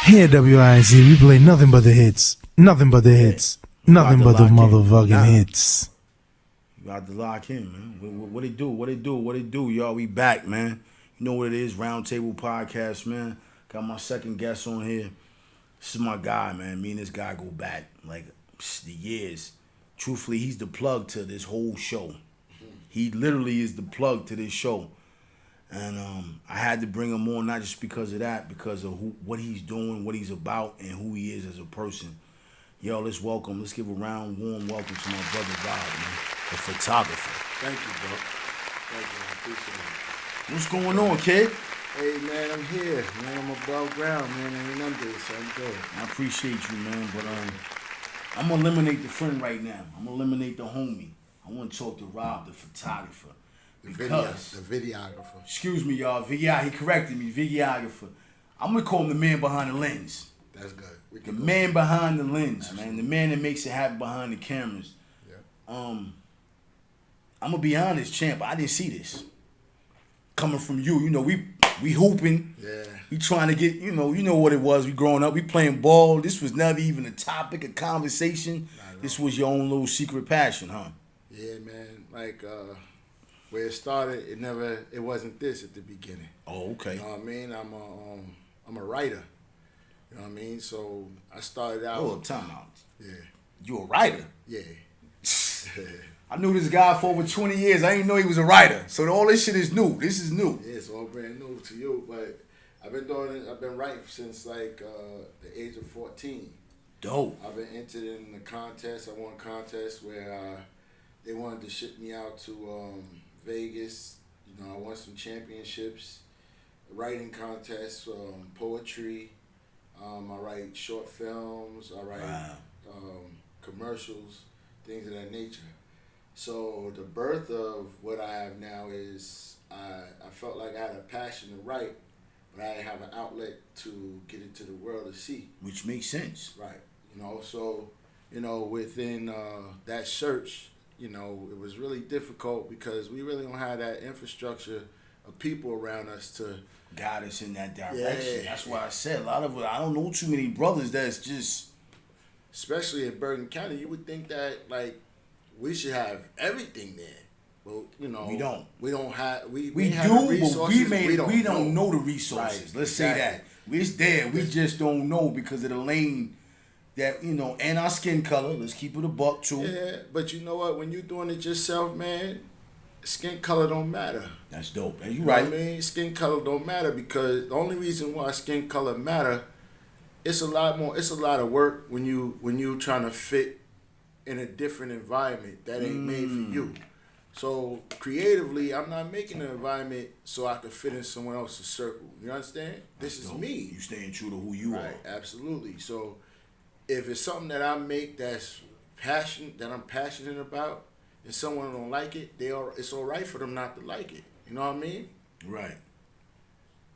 Here at WIZ, we play nothing but the hits. Nothing but the hits. Nothing but the motherfucking hits. You got to lock in, man. What it do? What it do? What it do, y'all? We back, man. You know what it is, Roundtable Podcast, man. Got my second guest on here. This is my guy, man. Me and this guy go back, like, the years. Truthfully, he's the plug to this whole show. He literally is the plug to this show. And I had to bring him on, not just because of that, because of what he's doing, what he's about, and who he is as a person. Yo, let's give a warm welcome to my brother Rob, man, the photographer. Thank you, bro. Thank you, I appreciate it. What's going on, kid? Hey, man, I'm here. Man, I'm above ground, man. I ain't under it, so I'm good. I appreciate you, man, but I'm gonna eliminate the friend right now. I'm gonna eliminate the homie. I want to talk to Rob, the photographer. The videographer. Excuse me, y'all. He corrected me. Videographer. I'm gonna call him the man behind the lens. That's good. The man behind the lens, Absolutely. Man. The man that makes it happen behind the cameras. Yeah. I'm gonna be honest, champ. I didn't see this coming from you. You know, we hooping. Yeah. We trying to get. You know what it was. We growing up. We playing ball. This was never even a topic of conversation. This was your own little secret passion, huh? Yeah, man. Like where it started, it wasn't this at the beginning. Oh, okay. You know what I mean? I'm a writer. You know what I mean? So I started out. Hold up, time out. Yeah. You a writer? Yeah. I knew this guy for over 20 years. I didn't know he was a writer. So all this shit is new. This is new. Yeah, it's all brand new to you. But I've been doing it. I've been writing since like the age of 14. Dope. I've been entered in the contest. I won a contest where they wanted to ship me out to Vegas. You know, I won some championships, writing contests, poetry. I write short films. I write commercials, things of that nature. So the birth of what I have now is I felt like I had a passion to write, but I didn't have an outlet to get into the world to see. Which makes sense. Right. You know, so, you know, within that search, you know, it was really difficult because we really don't have that infrastructure of people around us to guide us in that direction. Yeah. That's why I said I don't know too many brothers that's just, especially in Bergen County, you would think that like we should have everything there. Well, you know, we don't. We don't have we do, have the resources, but we don't know the resources. Right. Let's say that. It's there. We just don't know because of the lane that, you know, and our skin color. Let's keep it a buck too. Yeah, but you know what? When you're doing it yourself, man, skin color don't matter. That's dope. And you know right. What I mean, skin color don't matter because the only reason why skin color matter, it's a lot of work when you trying to fit in a different environment that ain't made for you. So creatively, I'm not making an environment so I can fit in someone else's circle. You understand? This is me. You staying true to who you are. Absolutely. So if it's something that I make that I'm passionate about, and someone don't like it, it's all right for them not to like it. You know what I mean? Right.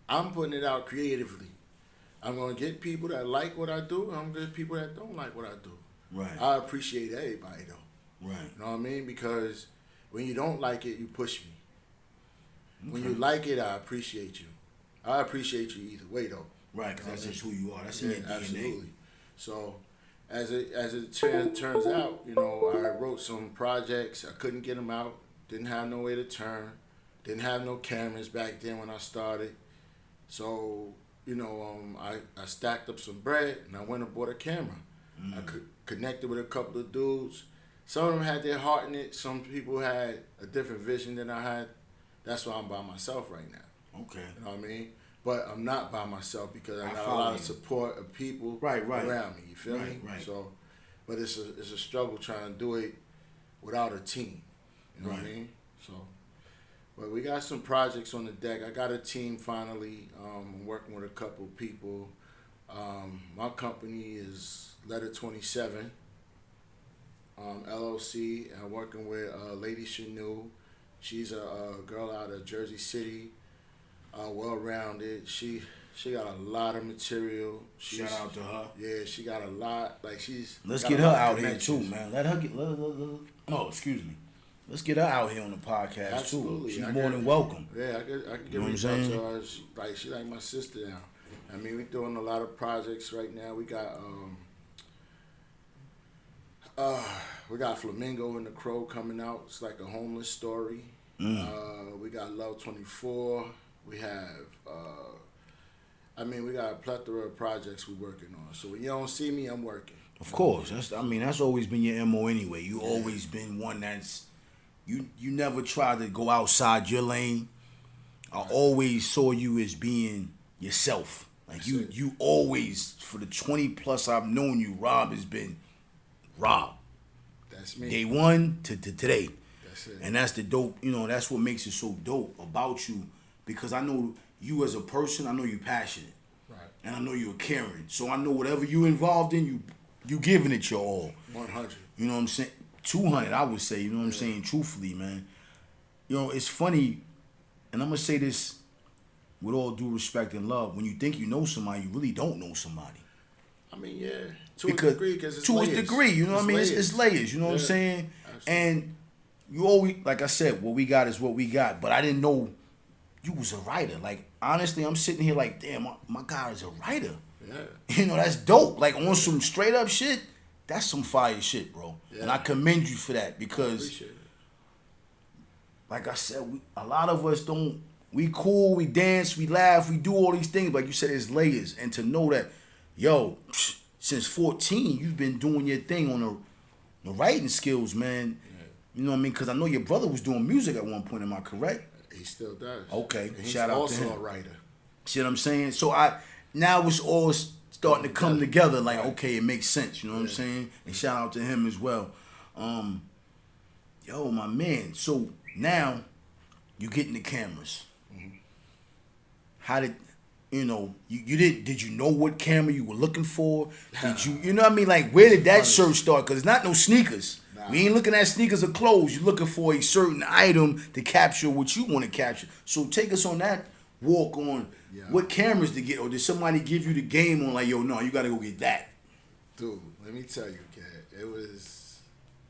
I'm putting it out creatively. I'm gonna get people that like what I do, and I'm gonna get people that don't like what I do. Right. I appreciate everybody though. Right. You know what I mean? Because when you don't like it, you push me. Okay. When you like it, I appreciate you. I appreciate you either way though. Right, because that's just who you are. That's in your DNA. Absolutely. So as it turns out, you know, I wrote some projects. I couldn't get them out. Didn't have no way to turn. Didn't have no cameras back then when I started. So, you know, I stacked up some bread and I went and bought a camera. I connected with a couple of dudes. Some of them had their heart in it. Some people had a different vision than I had. That's why I'm by myself right now. Okay. You know what I mean? But I'm not by myself because I got a lot of support of people around me. You feel me? Right. So, but it's a struggle trying to do it without a team. You know what I mean? So, but we got some projects on the deck. I got a team finally. I'm working with a couple of people. My company is Letter 27 LLC. I'm working with Lady Shanu. She's a girl out of Jersey City. Well-rounded. She got a lot of material. Shout out to her. Yeah, she got a lot. Like she's. Let's get her out here too, man. Let her get. Oh, excuse me. Let's get her out here on the podcast Absolutely. too. She's more than welcome. Yeah, I could get reached out to her. She like my sister now. I mean, we're doing a lot of projects right now. We got Flamingo and the Crow coming out. It's like a homeless story. We got Love 24. We have, we got a plethora of projects we're working on. So when you don't see me, I'm working. Of course, that's always been your MO anyway. You always been one that's you never tried to go outside your lane. I always saw you as being yourself. Like you always, for the 20 plus I've known you, Rob has been Rob. That's me. Day one to today. That's it. And that's the dope, that's what makes it so dope about you, because I know you as a person, I know you're passionate. Right. And I know you're caring. So I know whatever you involved in, you giving it your all. 100. You know what I'm saying? 200, I would say, you know what I'm saying? Truthfully, man. It's funny, and I'm going to say this with all due respect and love. When you think you know somebody, you really don't know somebody. I mean, yeah. To a degree, because it's to layers. a degree, you know what I mean? It's layers, you know what I'm saying? Absolutely. And you always, like I said, what we got is what we got. But I didn't know you was a writer. Like, honestly, I'm sitting here like, damn, my guy is a writer. Yeah. That's dope. Like, on some straight up shit, that's some fire shit, bro. Yeah. And I commend you for that, because, like I said, a lot of us don't, we cool, we dance, we laugh, we do all these things. Like you said, it's layers. And to know that, yo, since 14, you've been doing your thing on the writing skills, man. Yeah. You know what I mean? Because I know your brother was doing music at one point. Am I correct? He still does. Okay. And he's shout out to him. also a writer. See what I'm saying? So now it's all starting to come together. Like, okay, it makes sense. You know what I'm saying? And shout out to him as well. Yo, my man. So now you getting the cameras. Mm-hmm. How did did you know what camera you were looking for? Did you know what I mean? Like, where did that search start? Because it's not no sneakers. Nah. We ain't looking at sneakers or clothes. You're looking for a certain item to capture what you want to capture. So take us on that walk on what cameras to get, or did somebody give you the game on like, yo, no, you got to go get that? Dude, let me tell you, kid,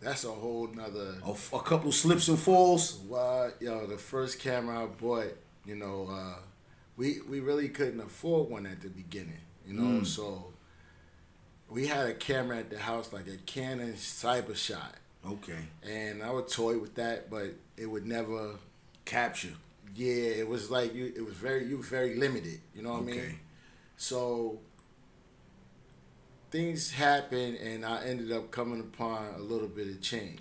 that's a whole nother... A couple slips and falls? What? Yo, the first camera I bought, we really couldn't afford one at the beginning, so we had a camera at the house, like a Canon CyberShot. Okay. And I would toy with that, but it would never capture. Yeah, it was like you were very limited, you know what I mean? So things happened, and I ended up coming upon a little bit of change.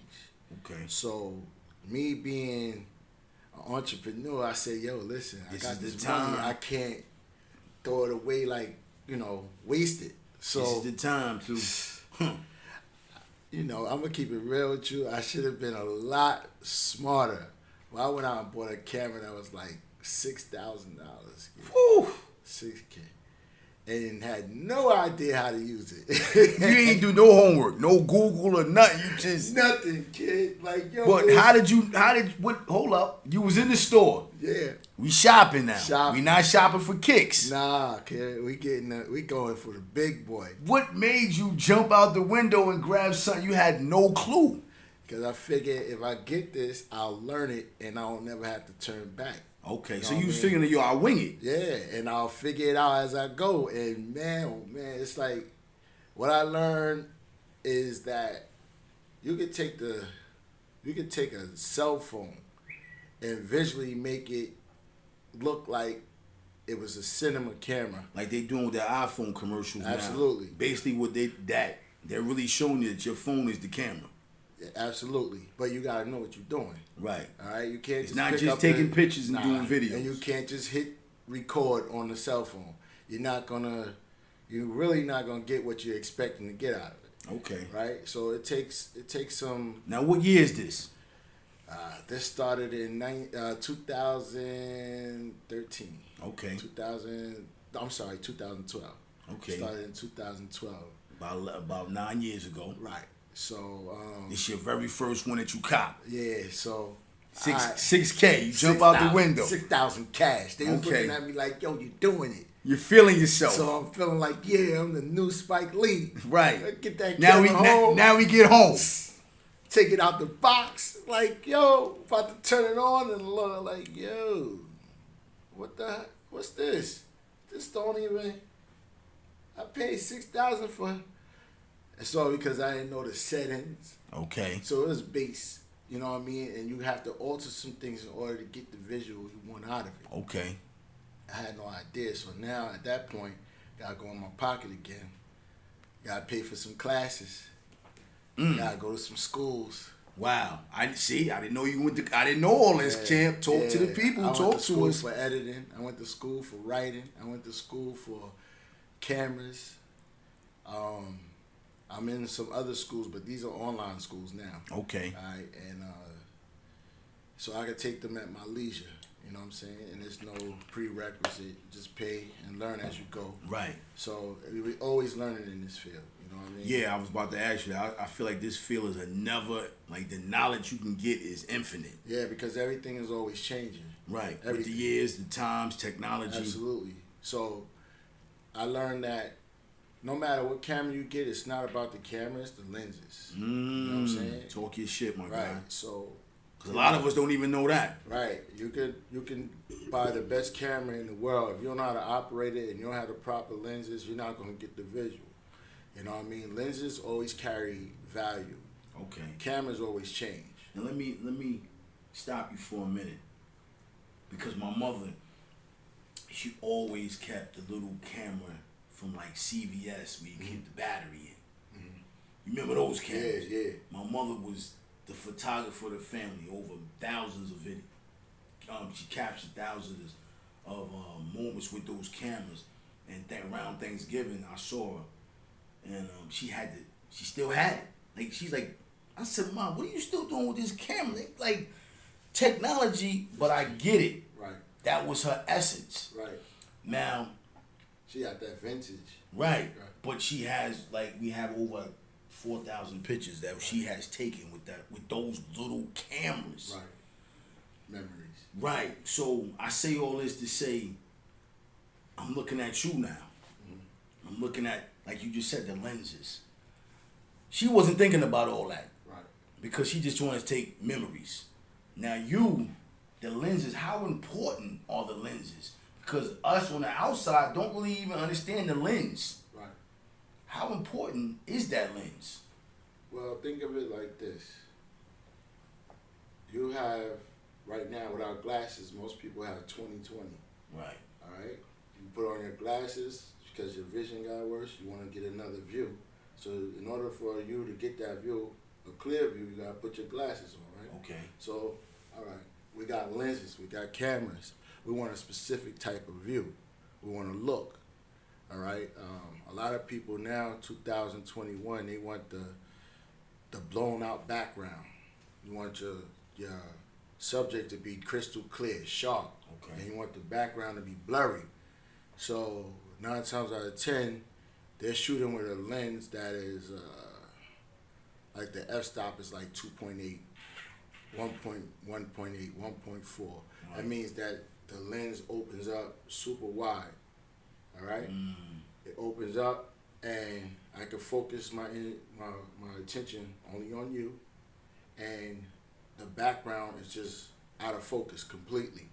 Okay. So me being entrepreneur, I said, yo, listen, I got this money. I can't throw it away like, waste it. So this is the time to, I'm going to keep it real with you. I should have been a lot smarter. Well, I went out and bought a camera that was like $6,000. Woo! $6K. And had no idea how to use it. You ain't do no homework, no Google or nothing. You just nothing, kid. Like, yo. But hold up. You was in the store. Yeah. We shopping now. We not shopping for kicks. Nah, kid. We going for the big boy. What made you jump out the window and grab something you had no clue? Because I figured if I get this, I'll learn it and I'll never have to turn back. Okay, so you was figuring that I'll wing it. Yeah, and I'll figure it out as I go. And man, oh man, it's like what I learned is that you could take a cell phone and visually make it look like it was a cinema camera. Like they doing with their iPhone commercials. Absolutely. Now. Basically what they're really showing you that your phone is the camera. Yeah, absolutely. But you gotta know what you're doing. Right. All right. You can't. It's not just taking pictures and doing videos. And you can't just hit record on the cell phone. You're really not gonna get what you're expecting to get out of it. Okay. Right. So it takes some. Now, what year is this? This started in 2013. Okay. 2012. Okay. Started in 2012. About 9 years ago. Right. So it's your very first one that you cop. Yeah, so 6K. You jump out the window. 6,000 cash. They was looking at me like, yo, you doing it. You're feeling yourself. So I'm feeling like, yeah, I'm the new Spike Lee. Right. Get that camera home. Now we get home. Take it out the box. Like, yo, about to turn it on and look like, yo, what's this? this don't even. I paid $6,000 for. It's all because I didn't know the settings. Okay. So it was base. You know what I mean? And you have to alter some things in order to get the visual you want out of it. Okay. I had no idea. So now at that point, gotta go in my pocket again. Gotta pay for some classes. Gotta go to some schools. Wow. I didn't know you went to. I didn't know all this, champ. Talk to the people. I went Talk to to school us. for editing. I went to school for writing. I went to school for cameras. I'm in some other schools, but these are online schools now. Okay. All right, and so I could take them at my leisure. You know what I'm saying? And there's no prerequisite. Just pay and learn as you go. Right. So we always learning in this field. You know what I mean? Yeah, I was about to ask you. I feel like this field is the knowledge you can get is infinite. Yeah, because everything is always changing. Right. Everything. With the years, the times, technology. Absolutely. So I learned that no matter what camera you get, it's not about the camera, it's the lenses. You know what I'm saying? Talk your shit, my guy. Right. So Because a lot of us don't even know that. right. You can buy the best camera in the world. If you don't know how to operate it and you don't have the proper lenses, you're not gonna get the visual. You know what I mean? Lenses always carry value. Okay. Cameras always change. Now let me stop you for a minute. Because my mother, she always kept the little camera from like CVS where you keep the battery in. You remember those cameras? Yeah. My mother was the photographer of the family, over thousands of videos. She captured thousands of moments with those cameras. And around Thanksgiving, I saw her, and she still had it. Like she's like, I said, Mom, what are you still doing with this camera? Like technology, but I get it. Right. That was her essence. Right. Now, She got that vintage. right, but she has we have over 4,000 pictures that she has taken with those little cameras. Right. Memories. Right. So I say all this to say, I'm looking at you now. I'm looking at, like you just said, the lenses. She wasn't thinking about all that. Right. Because she just wanted to take memories. Now the lenses, how important are the lenses? Because us on the outside don't really even understand the lens. Right. How important is that lens? Well, think of it like this. You have, right now, without glasses, most people have 20/20. Right. All right? You put on your glasses because your vision got worse, you want to get another view. So in order for you to get that view, a clear view, you got to put your glasses on, right? Okay. So, all right, we got lenses, we got cameras. We want a specific type of view. We want to look, all right? A lot of people now, 2021, they want the blown out background. You want your subject to be crystal clear, sharp. Okay. And you want the background to be blurry. So 9 times out of 10, they're shooting with a lens that is like the f-stop is like 2.8, 1.8, 1.4. That means that the lens opens up super wide. All right? It opens up, and I can focus my attention only on you, and the background is just out of focus completely.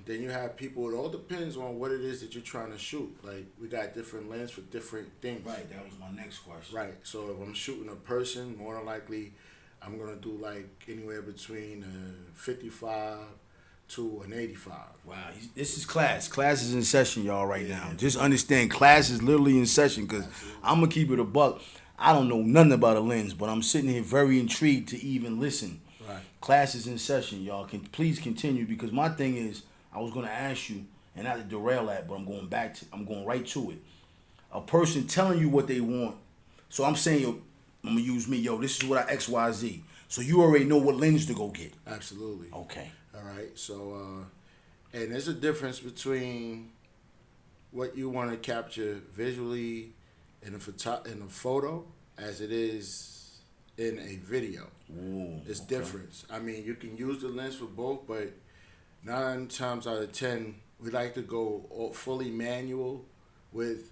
Then you have people, it all depends on what it is that you're trying to shoot. Like, we got different lenses for different things. Right, that was my next question. Right, so if I'm shooting a person, more than likely, I'm going to do like anywhere between 55 to an 85. Wow, this is class. Class is in session, y'all, right now. Just understand, class is literally in session, because I'm going to keep it a buck. I don't know nothing about a lens, but I'm sitting here very intrigued to even listen. Right. Class is in session, y'all. Please continue, because my thing is, I was going to ask you, and not to derail that, but I'm going right to it. A person telling you what they want. So I'm saying, yo, I'm going to use me. Yo, this is what I XYZ. So you already know what lens to go get. Absolutely. Okay. All right. So, and there's a difference between what you want to capture visually in a photo as it is in a video. Ooh, It's okay. different. I mean, you can use the lens for both, but 9 times out of 10, we like to go fully manual with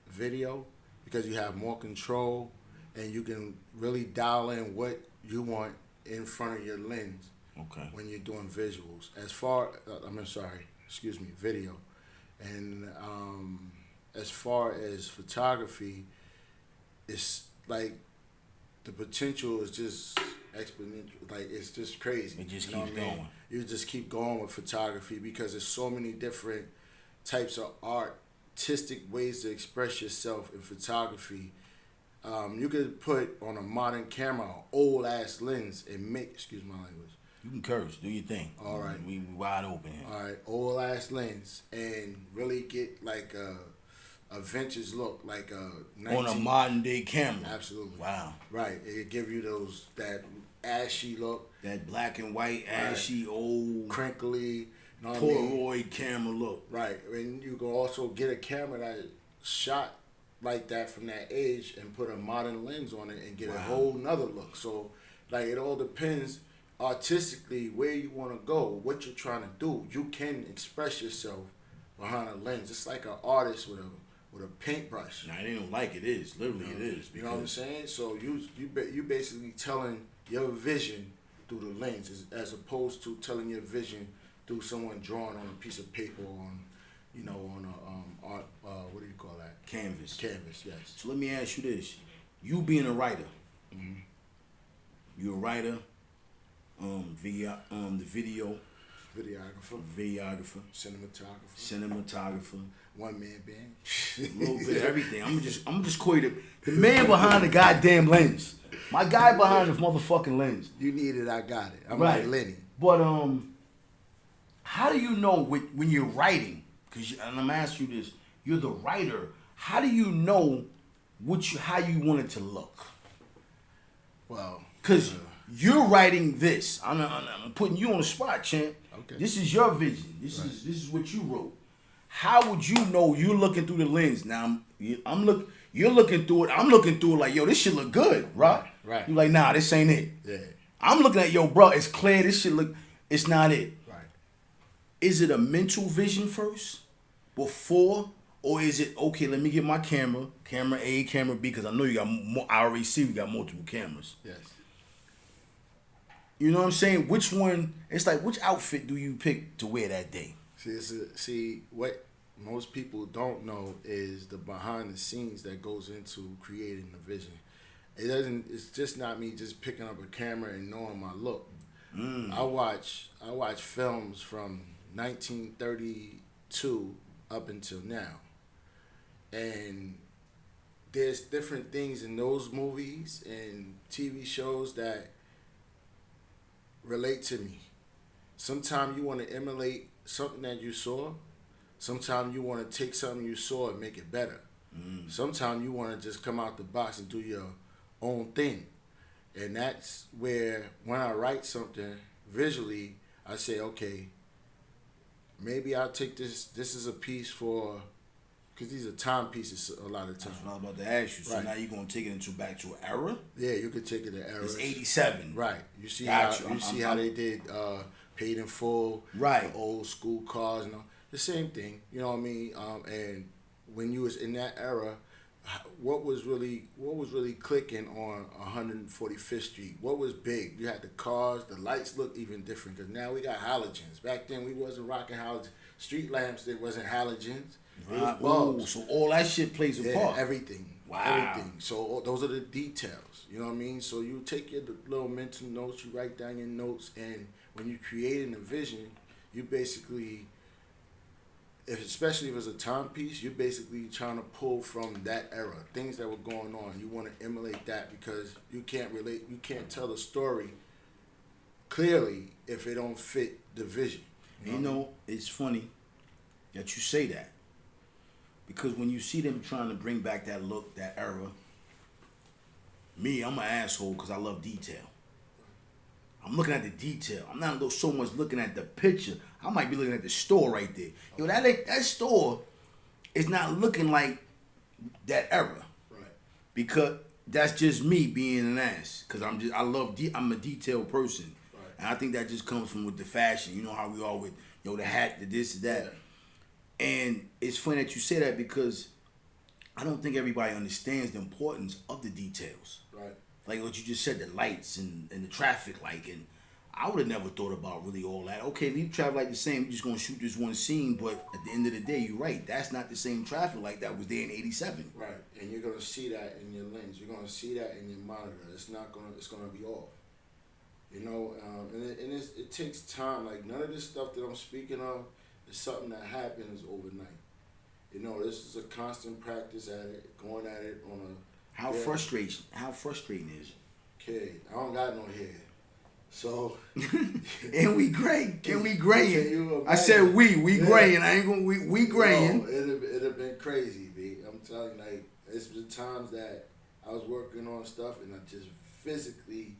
video, because you have more control and you can really dial in what you want in front of your lens. Okay. When you're doing visuals. Video. And as far as photography, it's like the potential is just exponential. Like it's just crazy. It just You know keeps what I mean? going. You just keep going with photography because there's so many different types of artistic ways to express yourself in photography. You could put on a modern camera, an old ass lens, and make, excuse my language. You can curse, do your thing. All right. We wide open here. All right, old ass lens, and really get like a vintage look, like a 19, On a modern day camera. Absolutely. Wow. Right, it give you that ashy look, That black and white, ashy, old, crinkly. You know what I mean? Polaroid camera look. Right, and you can also get a camera that shot like that from that age and put a modern lens on it and get a whole nother look. So, like, it all depends artistically where you want to go, what you're trying to do. You can express yourself behind a lens. It's like an artist with a paintbrush. Now, it ain't like it is. Literally, it is. You know what I'm saying? So you basically telling your vision through the lens as opposed to telling your vision through someone drawing on a piece of paper on a art. What do you call that? Canvas. Canvas. Yes. So let me ask you this: you being a writer, you're a writer, the videographer, cinematographer, one man band, a little bit of everything. I'm just call you the man behind the goddamn lens. My guy behind the motherfucking lens. You need it, I got it. I'm Right. like Lenny. But how do you know when you're writing? And I'm asking you this: you're the writer. How do you know how you want it to look? Well, Because you're writing this. I'm putting you on the spot, champ. Okay. This is your vision. This is what you wrote. How would you know you're looking through the lens? Now you're looking through it. I'm looking through it like, yo, this shit look good, right? Right. You're like, nah, this ain't it. yeah. I'm looking at, yo, bro, it's clear. This shit look, it's not it. Right. Is it a mental vision first before, or is it, okay, let me get my camera A, camera B, because I know you got more, I already see we got multiple cameras. Yes. You know what I'm saying? Which one, it's like, which outfit do you pick to wear that day? See, what most people don't know is the behind the scenes that goes into creating the vision. It's just not me just picking up a camera and knowing my look. I watch films from 1932 up until now. And there's different things in those movies and TV shows that relate to me. Sometimes you want to emulate something that you saw. Sometimes you want to take something you saw and make it better. Sometimes you want to just come out the box and do your own thing. And that's where when I write something visually, I say, okay, maybe I'll take this. This is a piece for, because these are timepieces a lot of times. That's what I was about to ask you. So Right. now you're going to take it back to an era? Yeah, you could take it to errors. It's 87. Right. You see Got how you. you see how they did Paid in Full, Right. the old school cars, and all. The same thing. You know what I mean? And when you was in that era, what was really clicking on 145th Street? What was big? You had the cars, the lights look even different because now we got halogens. Back then we wasn't rocking halogens. Street lamps, there wasn't halogens. It was Right. bulbs. Ooh, so all that shit plays a Yeah, part. everything. Wow. Everything. So those are the details. You know what I mean? So you take your little mental notes, you write down your notes, and when you're creating a vision, you basically, especially if it's a timepiece, you're basically trying to pull from that era, things that were going on. You want to emulate that because you can't tell the story clearly if it don't fit the vision. You know, it's funny that you say that. Because when you see them trying to bring back that look, that era, me, I'm an asshole because I love detail. I'm looking at the detail. I'm not so much looking at the picture. I might be looking at the store right there. Yo, that store is not looking like that era. Right. Because that's just me being an ass. Because I'm a detailed person. Right. And I think that just comes from with the fashion. You know how we all with, the hat, the this, that. Yeah. And it's funny that you say that because I don't think everybody understands the importance of the details. Right. Like what you just said, the lights and the traffic light. And I would have never thought about really all that. Okay, we travel like the same. We're just gonna shoot this one scene, but at the end of the day, you're right. That's not the same traffic like that was there in '87. Right, and you're gonna see that in your lens. You're gonna see that in your monitor. It's gonna be off. You know, it takes time. Like none of this stuff that I'm speaking of is something that happens overnight. You know, this is a constant practice at it, going at it on a. How frustrating is it? Okay, I don't got no hair. So and we gray. Can you I said we yeah. gray, and I ain't gonna we graying. No, it'd have been crazy, B. I'm telling you, like it's been times that I was working on stuff and I just physically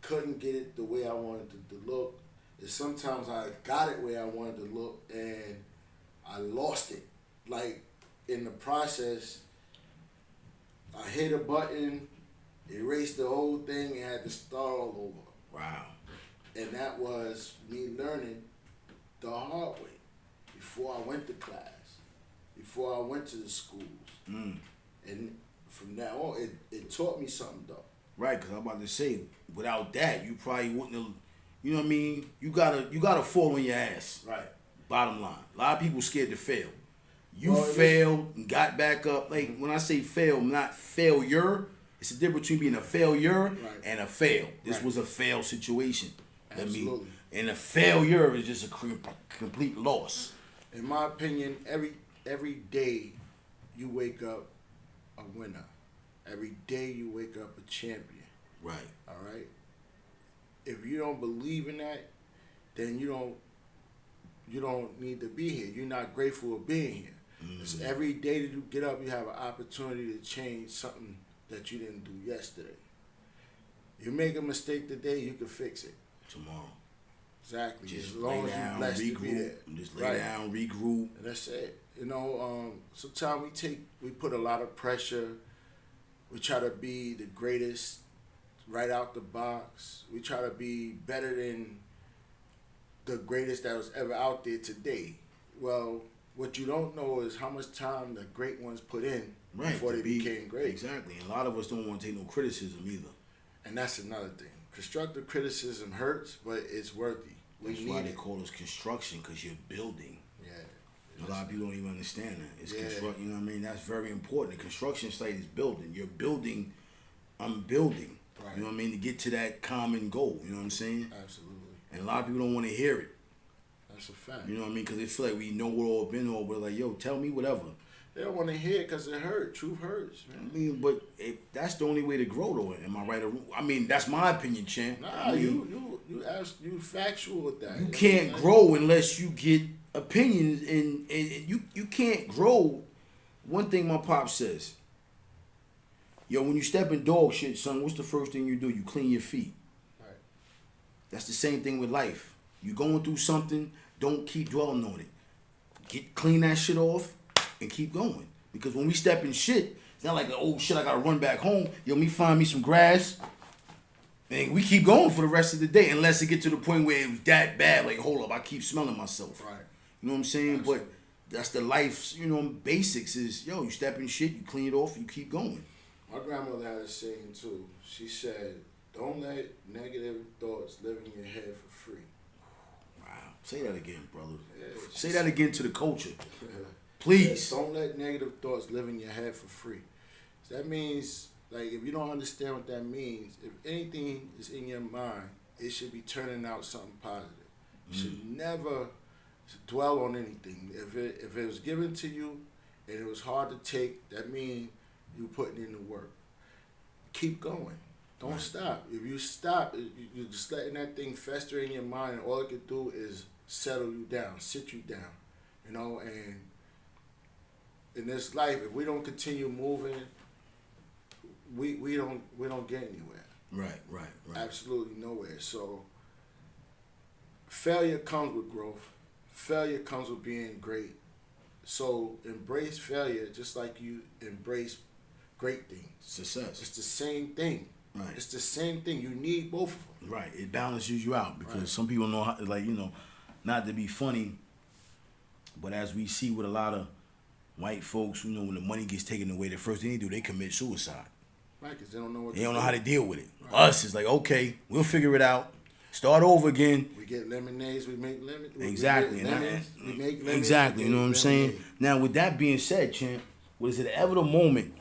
couldn't get it the way I wanted it to look. And sometimes I got it where I wanted to look and I lost it. Like in the process, I hit a button, erased the whole thing, and had to start all over. Wow. And that was me learning the hard way before I went to class, before I went to the schools. And from now on, it taught me something, though. Right, because I'm about to say, without that, you probably wouldn't have, you know what I mean? You gotta fall on your ass. Right. Bottom line. A lot of people scared to fail. You Well, failed and got back up. Like, when I say fail, not failure. It's the difference between being a failure and a fail. This was a fail situation. Absolutely. And a failure is just a complete loss. In my opinion, every day you wake up a winner. Every day you wake up a champion. Right. All right? If you don't believe in that, then you don't need to be here. You're not grateful of being here. It's every day that you get up, you have an opportunity to change something that you didn't do yesterday. You make a mistake today, you can fix it Tomorrow. Exactly. Just as long lay as down, you're blessed to be there. regroup. Just lay down, regroup. And that's it. You know, sometimes we put a lot of pressure. We try to be the greatest right out the box. We try to be better than the greatest that was ever out there today. Well, what you don't know is how much time the great ones put in before they became great. Exactly. And a lot of us don't want to take no criticism either. And that's another thing. Constructive criticism hurts, but it's worthy. That's why they call us construction, because you're building. Yeah. A lot of people don't even understand that. It's construct. You know what I mean? That's very important. The construction site is building. You're building. I'm building. Right. You know what I mean? To get to that common goal. You know what I'm saying? Absolutely. And a lot of people don't want to hear it. That's a fact. You know what I mean? Because they feel like we know what all been on. We're like, yo, tell me whatever. They don't want to hear it because it hurts. Truth hurts, man. I mean, but that's the only way to grow, though. Am I right? I mean, that's my opinion, champ. Nah, I mean, you factual with that. you can't grow unless you get opinions, and you can't grow. One thing my pop says, yo, when you step in dog shit, son, what's the first thing you do? You clean your feet. Right. That's the same thing with life. You going through something, don't keep dwelling on it. Clean that shit off and keep going. Because when we step in shit, it's not like, oh shit, I gotta run back home. Yo, me find me some grass. And we keep going for the rest of the day unless it get to the point where it was that bad. Like, hold up, I keep smelling myself. Right. You know what I'm saying? Absolutely. But that's the life, you know, basics is, yo, you step in shit, you clean it off, you keep going. My grandmother had a saying too. She said, don't let negative thoughts live in your head for free. Wow. Say that again, brother. Yeah, Say that again to the culture. Please. Don't let negative thoughts live in your head for free. So that means, like, if you don't understand what that means, if anything is in your mind, it should be turning out something positive. You should never dwell on anything. If it was given to you and it was hard to take, that means you putting in the work. Keep going. Don't stop. If you stop, you're just letting that thing fester in your mind, and all it can do is settle you down, sit you down, you know. And in this life, if we don't continue moving, we don't get anywhere. Right. Absolutely nowhere. So failure comes with growth. Failure comes with being great. So embrace failure just like you embrace great things. Success. It's the same thing. Right. It's the same thing. You need both of them. Right. It balances you out because some people know how, like, you know, not to be funny, but as we see with a lot of white folks, you know, when the money gets taken away, the first thing they do, they commit suicide. Right, because they don't know what They don't know how to deal with it. Right. Us is like, okay, we'll figure it out. Start over again. We get lemonades, we make lemon. Exactly. We make lemons. Exactly. You know what I'm saying? lemonade. Now, with that being said, champ, was it ever the moment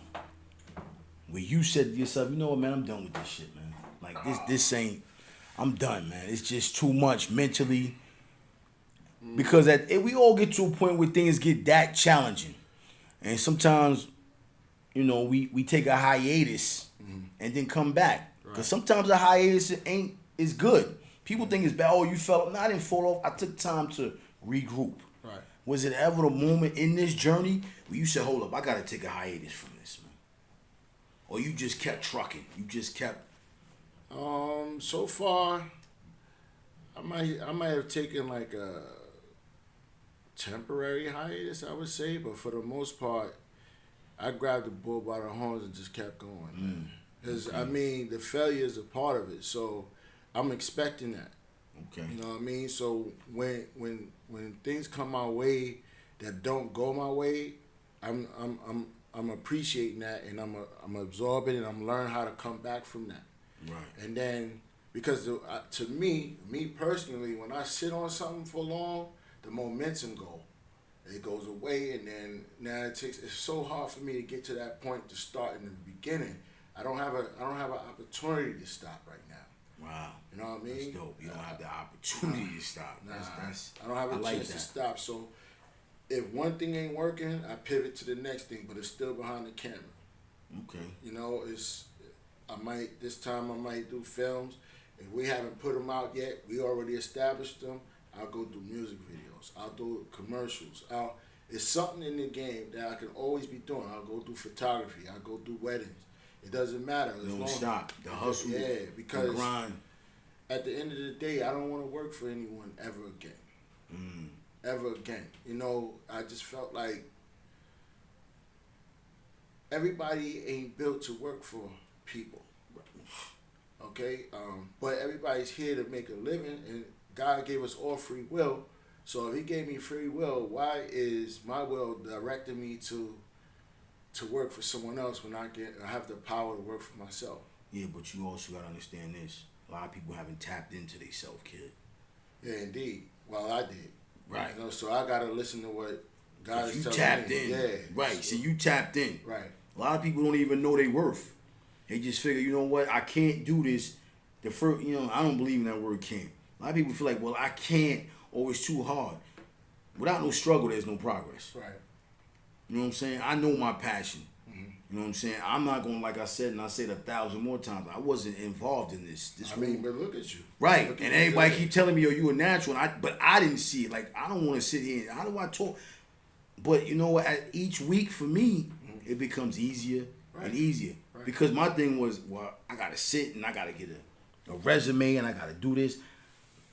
where you said to yourself, you know what, man, I'm done with this shit, man. Like this ain't. I'm done, man. It's just too much mentally. Because we all get to a point where things get that challenging, and sometimes, you know, we take a hiatus and then come back. Because sometimes a hiatus is good. People think it's bad. Oh, you fell off. No, I didn't fall off. I took time to regroup. Right. Was it ever a moment in this journey where you said, hold up, I got to take a hiatus from this, man? Or you just kept trucking? You just kept... So far, I might have taken like a temporary hiatus, I would say, but for the most part, I grabbed the bull by the horns and just kept going. Because I mean, the failure is a part of it, so I'm expecting that. Okay. You know what I mean? So when things come my way that don't go my way, I'm appreciating that, and I'm absorbing and I'm learning how to come back from that. Right. And then because to me personally, when I sit on something for long, the momentum it goes away, and then now it's so hard for me to get to that point to start in the beginning. I don't have an opportunity to stop right now. Wow. You know what I mean? That's dope. You don't have the opportunity to stop. I don't have a chance to stop. So if one thing ain't working, I pivot to the next thing, but it's still behind the camera. Okay. You know, this time I might do films. If we haven't put them out yet, we already established them. I'll go do music videos. I'll do commercials. It's something in the game that I can always be doing. I'll go do photography. I'll go do weddings. It doesn't matter. Don't stop. The hustle. Yeah, because the grind. at the end of the day, I don't want to work for anyone ever again. Ever again. You know, I just felt like everybody ain't built to work for people. Okay? But everybody's here to make a living, and God gave us all free will. So if he gave me free will, why is my will directing me to work for someone else when I have the power to work for myself? Yeah, but you also got to understand this. A lot of people haven't tapped into themselves, kid. Yeah, indeed. Well, I did. Right. You know, so I got to listen to what God is telling tapped me. in. Yeah. Right. So you tapped in. Right. A lot of people don't even know their worth. They just figure, you know what, I can't do this. The first, I don't believe in that word can't. A lot of people feel like, well, I can't, or it's too hard. Without no struggle, there's no progress. Right. You know what I'm saying? I know my passion. You know what I'm saying? I'm not going to, like I said, and I said 1,000 more times, I wasn't involved in this. But look at you. Right. Look And at everybody you. keep telling me, yo, you a natural. But I didn't see it. Like, I don't want to sit here. How do I talk? But you know what? Each week for me, it becomes easier and easier. Right. Because my thing was, well, I got to sit and I got to get a resume and I got to do this.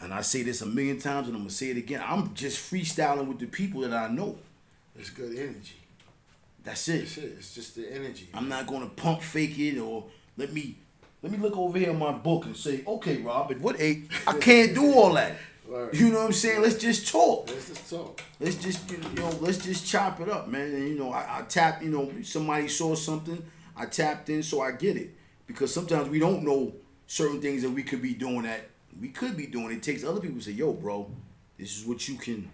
And I say this 1,000,000 times and I'm going to say it again. I'm just freestyling with the people that I know. It's good energy. That's it. That's it. It's just the energy. I'm not going to pump fake it or let me look over here in my book and say, okay, Rob, at what age? I can't do all that. Right. You know what I'm saying? Let's just talk. Let's just talk. Let's just chop it up, man. And I tap, somebody saw something, I tapped in so I get it. Because sometimes we don't know certain things that we could be doing that we could be doing. It takes other people to say, yo, bro, this is what you can,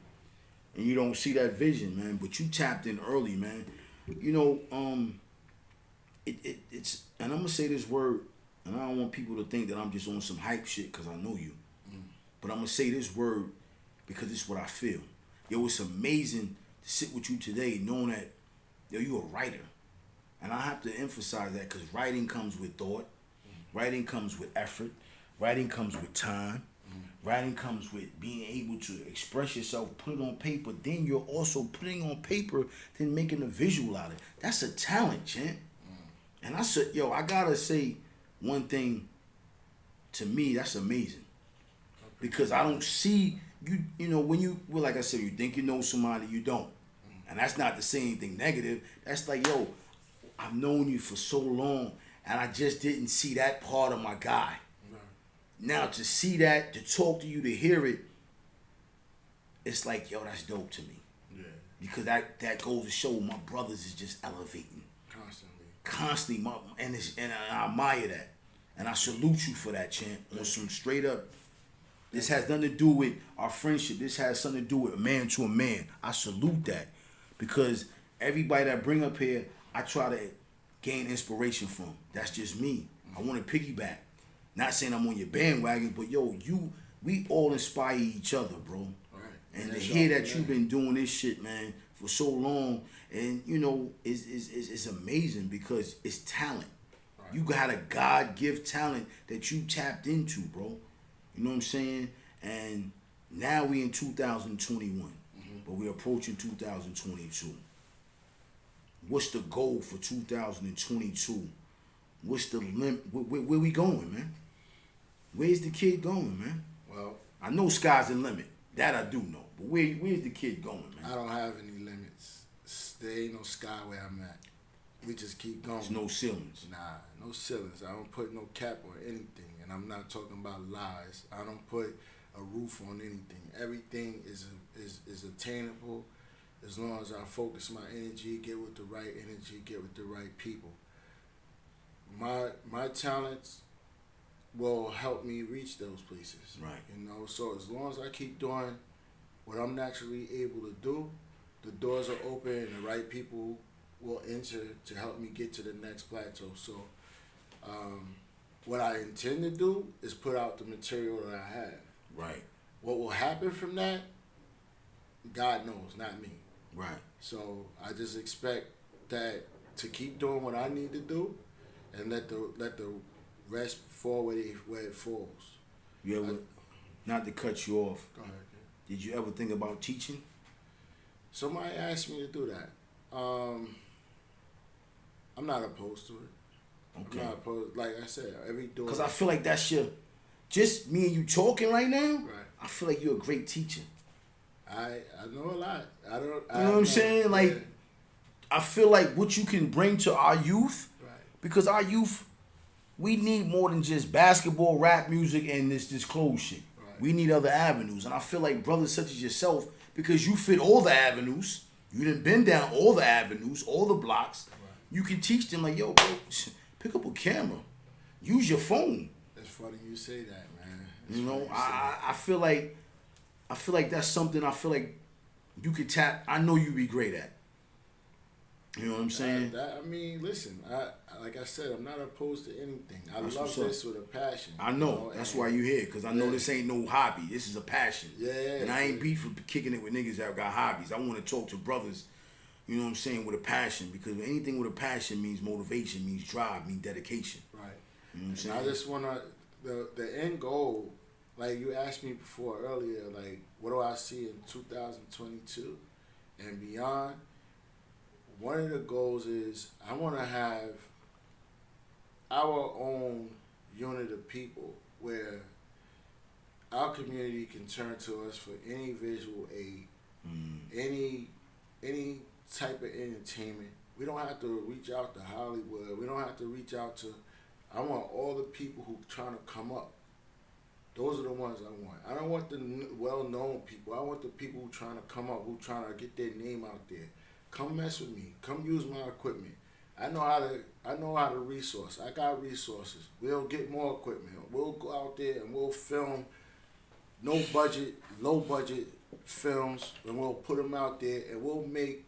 and you don't see that vision, man. But you tapped in early, man. It's, and I'm gonna say this word, and I don't want people to think that I'm just on some hype shit because I know you. But I'm gonna say this word because it's what I feel. Yo, it's amazing to sit with you today knowing that, yo, you a writer. And I have to emphasize that because writing comes with thought. Writing comes with effort. Writing comes with time. Writing comes with being able to express yourself, put it on paper. Then you're also putting on paper, then making a visual out of it. That's a talent, champ. And I said, yo, I gotta say one thing. To me, that's amazing. Because I don't see when like I said, you think you know somebody, you don't. And that's not to say anything negative. That's like, yo, I've known you for so long, and I just didn't see that part of my guy. Now to see that, to talk to you, to hear it, it's like, yo, that's dope to me. Yeah. Because that goes to show my brothers is just elevating. Constantly, and I admire that. And I salute you for that, champ. On some straight up, This has nothing to do with our friendship. This has something to do with a man to a man. I salute that because everybody that I bring up here, I try to gain inspiration from. That's just me. I want to piggyback. Not saying I'm on your bandwagon, but yo, we all inspire each other, bro. Right. And to hear that you've been doing this shit, man, for so long, and you know, is amazing because it's talent. Right. You got a God-gift talent that you tapped into, bro. You know what I'm saying? And now we in 2021, but we're approaching 2022. What's the goal for 2022? What's the limit? Where we going, man? Where's the kid going, man? Well, I know sky's the limit. That I do know. But where's the kid going, man? I don't have any limits. There ain't no sky where I'm at. We just keep going. There's no ceilings. Nah, no ceilings. I don't put no cap on anything. And I'm not talking about lies. I don't put a roof on anything. Everything is attainable as long as I focus my energy, get with the right energy, get with the right people. My talents will help me reach those places. Right. You know, so as long as I keep doing what I'm naturally able to do, the doors are open and the right people will enter to help me get to the next plateau. So what I intend to do is put out the material that I have. Right. What will happen from that, God knows, not me. Right. So I just expect that to keep doing what I need to do and let the rest fall where it falls. You ever, not to cut you off, Go ahead. did you ever think about teaching? Somebody asked me to do that. I'm not opposed to it. Okay. I'm not opposed. Like I said, every door. Because I feel like that's just me and you talking right now. Right. I feel like you're a great teacher. I know a lot. I don't. You know what I'm saying? Like, yeah. I feel like what you can bring to our youth, Right. because our youth, we need more than just basketball, rap music, and this clothes shit. Right. We need other avenues. And I feel like brothers such as yourself, because you fit all the avenues, you done been down all the avenues, all the blocks, Right. you can teach them like, yo, bro, pick up a camera. Use your phone. It's funny you say that, man. You know, I feel like that's something I feel like you could tap. I know you'd be great at. You know what I'm saying? I mean, listen. Like I said, I'm not opposed to anything. I That's love what's up. this with a passion. I know. That's why you here, because I know this ain't no hobby. This is a passion. Yeah. And I ain't beat for kicking it with niggas that got hobbies. I want to talk to brothers, you know what I'm saying, with a passion, because anything with a passion means motivation, means drive, means dedication. Right. You know what I'm And saying? I just wanna the end goal. Like you asked me before earlier, like what do I see in 2022 and beyond? One of the goals is I want to have our own unit of people where our community can turn to us for any visual aid, any type of entertainment. We don't have to reach out to Hollywood. We don't have to reach out to. I want all the people who trying to come up. Those are the ones I want. I don't want the well-known people. I want the people who trying to come up, who trying to get their name out there. Come mess with me. Come use my equipment. I know how to resource. I got resources. We'll get more equipment. We'll go out there and we'll film low budget films, and we'll put them out there, and we'll make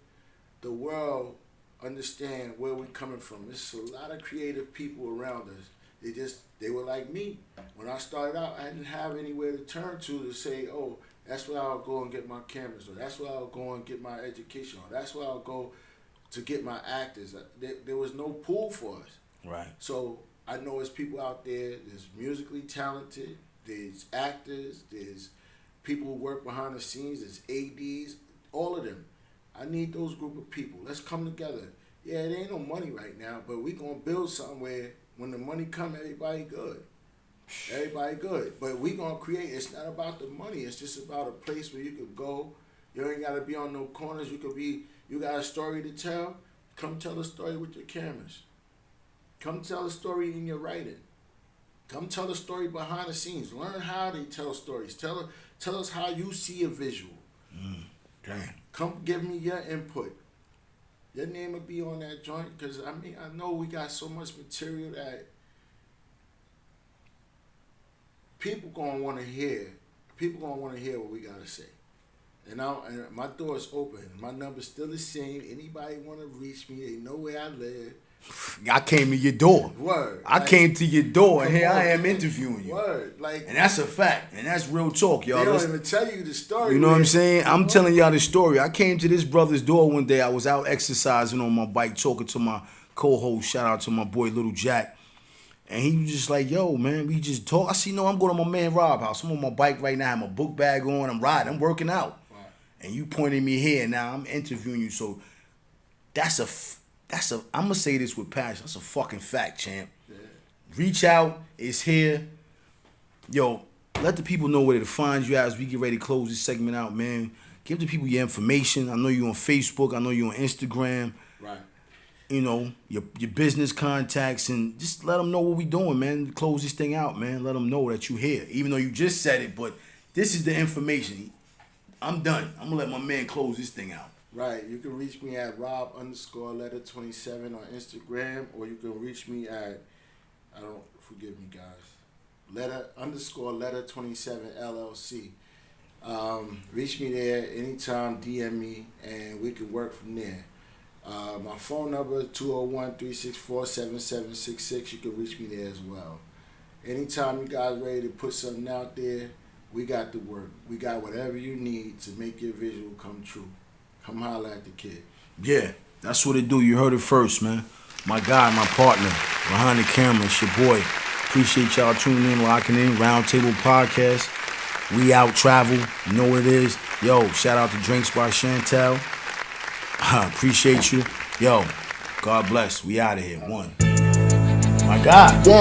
the world understand where we're coming from. There's a lot of creative people around us. They were like me. When I started out, I didn't have anywhere to turn to say, oh, that's where I'll go and get my cameras, or that's where I'll go and get my education, or that's where I'll go to get my actors. There was no pool for us. Right. So I know there's people out there that's musically talented, there's actors, there's people who work behind the scenes, there's ADs, all of them. I need those group of people. Let's come together. Yeah, there ain't no money right now, but we gonna build something where when the money come, everybody good. Everybody good. But we gonna create, it's not about the money, it's just about a place where you could go. You ain't gotta be on no corners. You got a story to tell, come tell the story with your cameras. Come tell the story in your writing. Come tell the story behind the scenes. Learn how they tell stories. Tell us how you see a visual. Damn. Come give me your input. Your name will be on that joint, because I know we got so much material that people gonna want to hear people gonna want to hear what we gotta say. And my door is open. My number's still the same. Anybody want to reach me, they know where I live. I came to your door. Word. I came to your door, and here I am interviewing you. Word. And that's a fact, and that's real talk, y'all. They don't even tell you the story. You know what I'm saying? I'm telling y'all the story. I came to this brother's door one day. I was out exercising on my bike, talking to my co-host. Shout out to my boy Little Jack. And he was just like, yo, man, we just talk. I see, no, I'm going to my man Rob house. I'm on my bike right now. I have my book bag on. I'm riding. I'm working out. Wow. And you pointed me here. Now I'm interviewing you. So I'm going to say this with passion. That's a fucking fact, champ. Yeah. Reach out. It's here. Yo, let the people know where to find you as we get ready to close this segment out, man. Give the people your information. I know you on Facebook. I know you on Instagram. Right. You know, your business contacts, and just let them know what we doing, man. Close this thing out, man. Let them know that you here. Even though you just said it, but this is the information. I'm done. I'm going to let my man close this thing out. Right. You can reach me at Rob_letter27 on Instagram, or you can reach me at, forgive me, guys, letter_letter27 LLC. Reach me there anytime, DM me, and we can work from there. My phone number is 201-364-7766. You can reach me there as well. Anytime you guys ready to put something out there, we got the work. We got whatever you need to make your visual come true. Come holler at the kid. Yeah, that's what it do. You heard it first, man. My guy, my partner, behind the camera, it's your boy. Appreciate y'all tuning in, locking in. Roundtable Podcast. We out travel. You know what it is. Yo, shout out to Drinks by Chantel. Appreciate you. Yo, God bless. We out of here. One. My God.